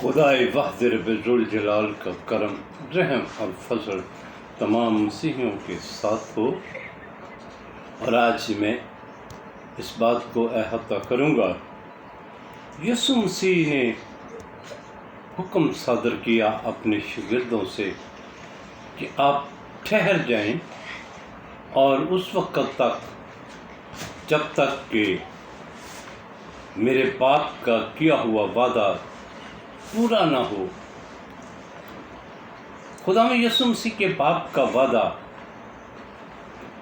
خدائے وحد رب ذوالجلال کا کرم، رحم اور فضل تمام مسیحیوں کے ساتھ ہو۔ اور آج میں اس بات کو احاطہ کروں گا، یسوع مسیح نے حکم صادر کیا اپنے شاگردوں سے کہ آپ ٹھہر جائیں اور اس وقت تک جب تک کہ میرے باپ کا کیا ہوا وعدہ پورا نہ ہو۔ خدا میں یسوع مسیح کے باپ کا وعدہ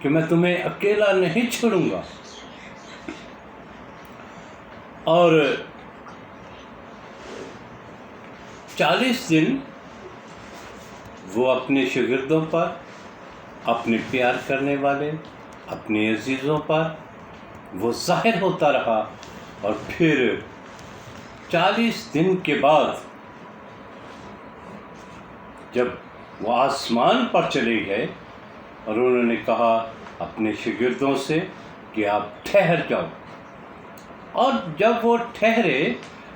کہ میں تمہیں اکیلا نہیں چھوڑوں گا، اور 40 دن وہ اپنے شاگردوں پر، اپنے پیار کرنے والے، اپنے عزیزوں پر وہ ظاہر ہوتا رہا، اور پھر 40 دن کے بعد جب وہ آسمان پر چلے گئے اور انہوں نے کہا اپنے شاگردوں سے کہ آپ ٹھہر جاؤ، اور جب وہ ٹھہرے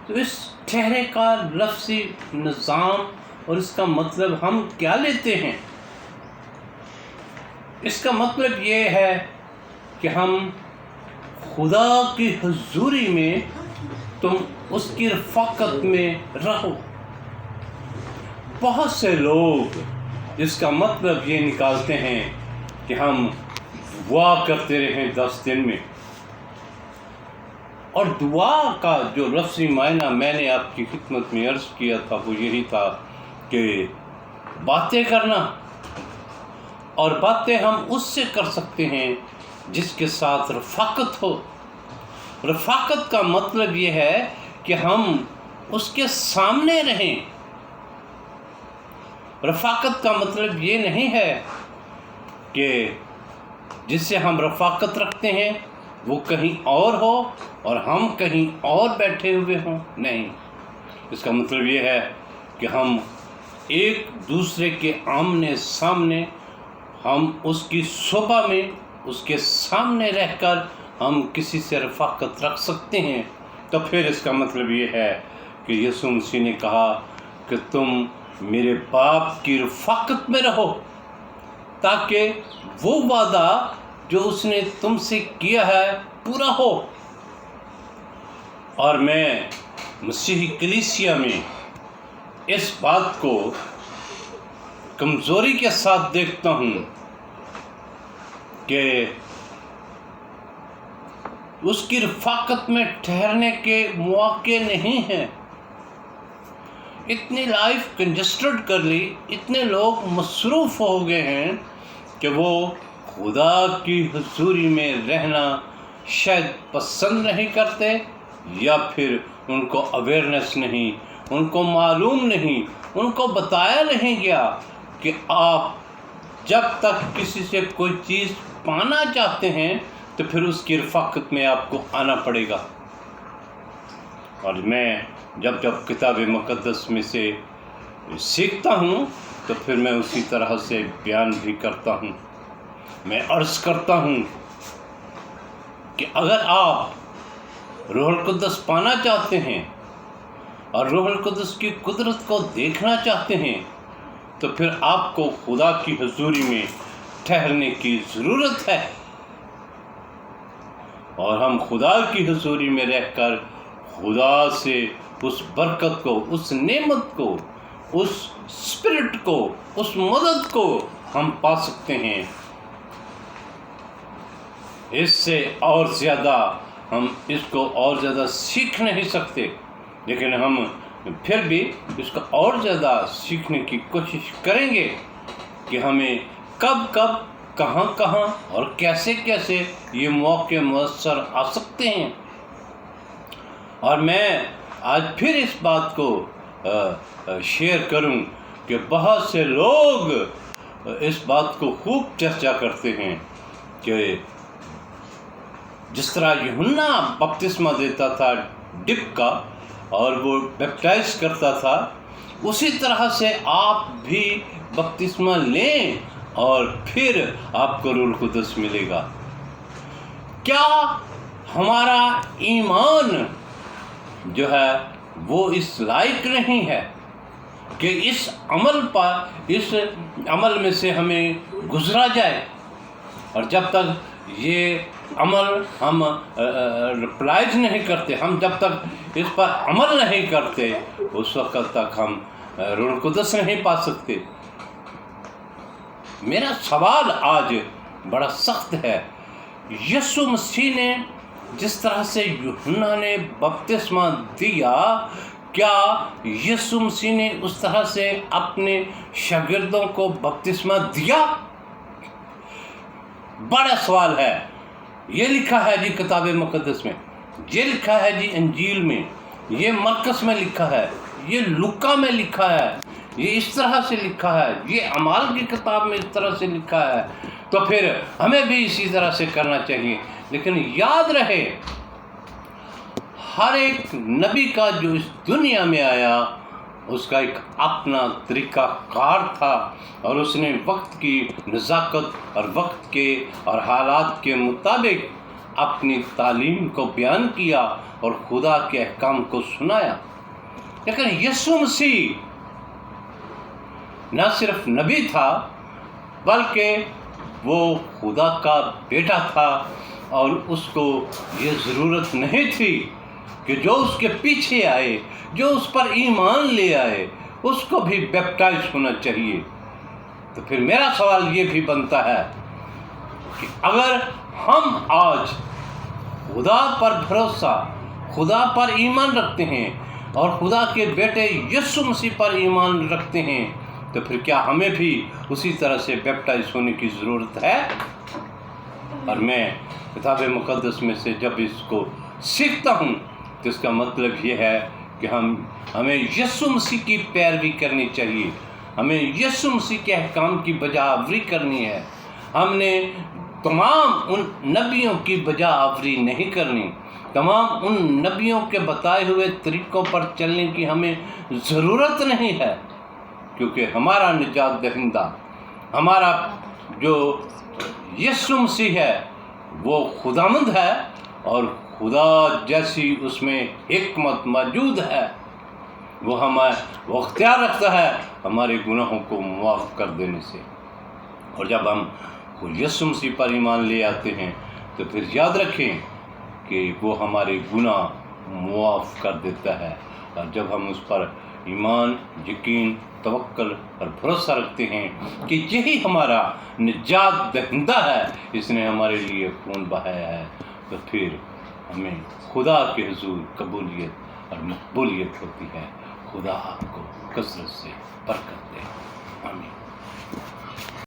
تو اس ٹھہرے کا لفظی نظام اور اس کا مطلب ہم کیا لیتے ہیں؟ اس کا مطلب یہ ہے کہ ہم خدا کی حضوری میں، تم اس کی رفاقت میں رہو۔ بہت سے لوگ اس کا مطلب یہ نکالتے ہیں کہ ہم دعا کرتے رہیں 10 دن میں، اور دعا کا جو لفظی معنی میں نے آپ کی خدمت میں عرض کیا تھا وہ یہی تھا کہ باتیں کرنا، اور باتیں ہم اس سے کر سکتے ہیں جس کے ساتھ رفاقت ہو۔ رفاقت کا مطلب یہ ہے کہ ہم اس کے سامنے رہیں۔ رفاقت کا مطلب یہ نہیں ہے کہ جس سے ہم رفاقت رکھتے ہیں وہ کہیں اور ہو اور ہم کہیں اور بیٹھے ہوئے ہوں، نہیں۔ اس کا مطلب یہ ہے کہ ہم ایک دوسرے کے آمنے سامنے، ہم اس کی صحبت میں، اس کے سامنے رہ کر ہم کسی سے رفاقت رکھ سکتے ہیں۔ تو پھر اس کا مطلب یہ ہے کہ یسوع مسیح نے کہا کہ تم میرے باپ کی رفاقت میں رہو، تاکہ وہ وعدہ جو اس نے تم سے کیا ہے پورا ہو۔ اور میں مسیحی کلیسیا میں اس بات کو کمزوری کے ساتھ دیکھتا ہوں کہ اس کی رفاقت میں ٹھہرنے کے مواقع نہیں ہیں۔ اتنی لائف کنجسٹڈ کر لی، اتنے لوگ مصروف ہو گئے ہیں کہ وہ خدا کی حضوری میں رہنا شاید پسند نہیں کرتے، یا پھر ان کو اویئرنیس نہیں، ان کو معلوم نہیں، ان کو بتایا نہیں گیا کہ آپ جب تک کسی سے کوئی چیز پانا چاہتے ہیں تو پھر اس کی رفاقت میں آپ کو آنا پڑے گا۔ اور میں جب کتاب مقدس میں سے سیکھتا ہوں تو پھر میں اسی طرح سے بیان بھی کرتا ہوں۔ میں عرض کرتا ہوں کہ اگر آپ روح القدس پانا چاہتے ہیں اور روح القدس کی قدرت کو دیکھنا چاہتے ہیں تو پھر آپ کو خدا کی حضوری میں ٹھہرنے کی ضرورت ہے، اور ہم خدا کی حضوری میں رہ کر خدا سے اس برکت کو، اس نعمت کو، اس اسپرٹ کو، اس مدد کو ہم پا سکتے ہیں۔ اس سے اور زیادہ ہم اس کو اور زیادہ سیکھ نہیں سکتے، لیکن ہم پھر بھی اس کو اور زیادہ سیکھنے کی کوشش کریں گے کہ ہمیں کب کب، کہاں کہاں اور کیسے کیسے یہ موقع میسر آ سکتے ہیں۔ اور میں آج پھر اس بات کو شیئر کروں کہ بہت سے لوگ اس بات کو خوب چرچا کرتے ہیں کہ جس طرح یوحنا بپتسمہ دیتا تھا ڈپ کا اور وہ بیپٹائز کرتا تھا، اسی طرح سے آپ بھی بپتسمہ لیں اور پھر آپ کو روح القدس ملے گا۔ کیا ہمارا ایمان جو ہے وہ اس لائق نہیں ہے کہ اس عمل میں سے ہمیں گزرا جائے، اور جب تک یہ عمل ہم ریپلائز نہیں کرتے، ہم جب تک اس پر عمل نہیں کرتے، اس وقت تک ہم روح القدس نہیں پا سکتے۔ میرا سوال آج بڑا سخت ہے، یسوع مسیح نے جس طرح سے یوحنا نے بپتسمہ دیا، کیا یسوع مسیح نے اس طرح سے اپنے شاگردوں کو بپتسمہ دیا؟ بڑا سوال ہے۔ یہ لکھا ہے جی کتاب مقدس میں، یہ لکھا ہے جی انجیل میں، یہ مرکز میں لکھا ہے، یہ لوکا میں لکھا ہے، یہ اس طرح سے لکھا ہے، یہ اعمال کی کتاب میں اس طرح سے لکھا ہے، تو پھر ہمیں بھی اسی طرح سے کرنا چاہیے۔ لیکن یاد رہے، ہر ایک نبی کا جو اس دنیا میں آیا، اس کا ایک اپنا طریقہ کار تھا، اور اس نے وقت کی نزاکت اور وقت کے اور حالات کے مطابق اپنی تعلیم کو بیان کیا اور خدا کے احکام کو سنایا۔ لیکن یسوع مسیح نہ صرف نبی تھا، بلکہ وہ خدا کا بیٹا تھا، اور اس کو یہ ضرورت نہیں تھی کہ جو اس کے پیچھے آئے، جو اس پر ایمان لے آئے، اس کو بھی بیپٹائز ہونا چاہیے۔ تو پھر میرا سوال یہ بھی بنتا ہے کہ اگر ہم آج خدا پر بھروسہ، خدا پر ایمان رکھتے ہیں اور خدا کے بیٹے یسوع مسیح پر ایمان رکھتے ہیں، تو پھر کیا ہمیں بھی اسی طرح سے بیپٹائز ہونے کی ضرورت ہے؟ اور میں کتاب مقدس میں سے جب اس کو سیکھتا ہوں تو اس کا مطلب یہ ہے کہ ہمیں یسوع مسیح کی پیروی کرنی چاہیے، ہمیں یسوع مسیح کے احکام کی بجا آوری کرنی ہے۔ ہم نے تمام ان نبیوں کی بجا آوری نہیں کرنی، تمام ان نبیوں کے بتائے ہوئے طریقوں پر چلنے کی ہمیں ضرورت نہیں ہے، کیونکہ ہمارا نجات دہندہ، ہمارا جو یسوع مسیح ہے، وہ خداوند ہے، اور خدا جیسی اس میں حکمت موجود ہے۔ وہ اختیار رکھتا ہے ہمارے گناہوں کو معاف کر دینے سے۔ اور جب ہم یسوع مسیح پر ایمان لے آتے ہیں تو پھر یاد رکھیں کہ وہ ہمارے گناہ معاف کر دیتا ہے، اور جب ہم اس پر ایمان، یقین، توکل اور بھروسہ رکھتے ہیں کہ یہی ہمارا نجات دہندہ ہے، اس نے ہمارے لیے خون بہایا ہے، تو پھر ہمیں خدا کے حضور قبولیت اور مقبولیت ہوتی ہے۔ خدا آپ کو کثرت سے برکت دے۔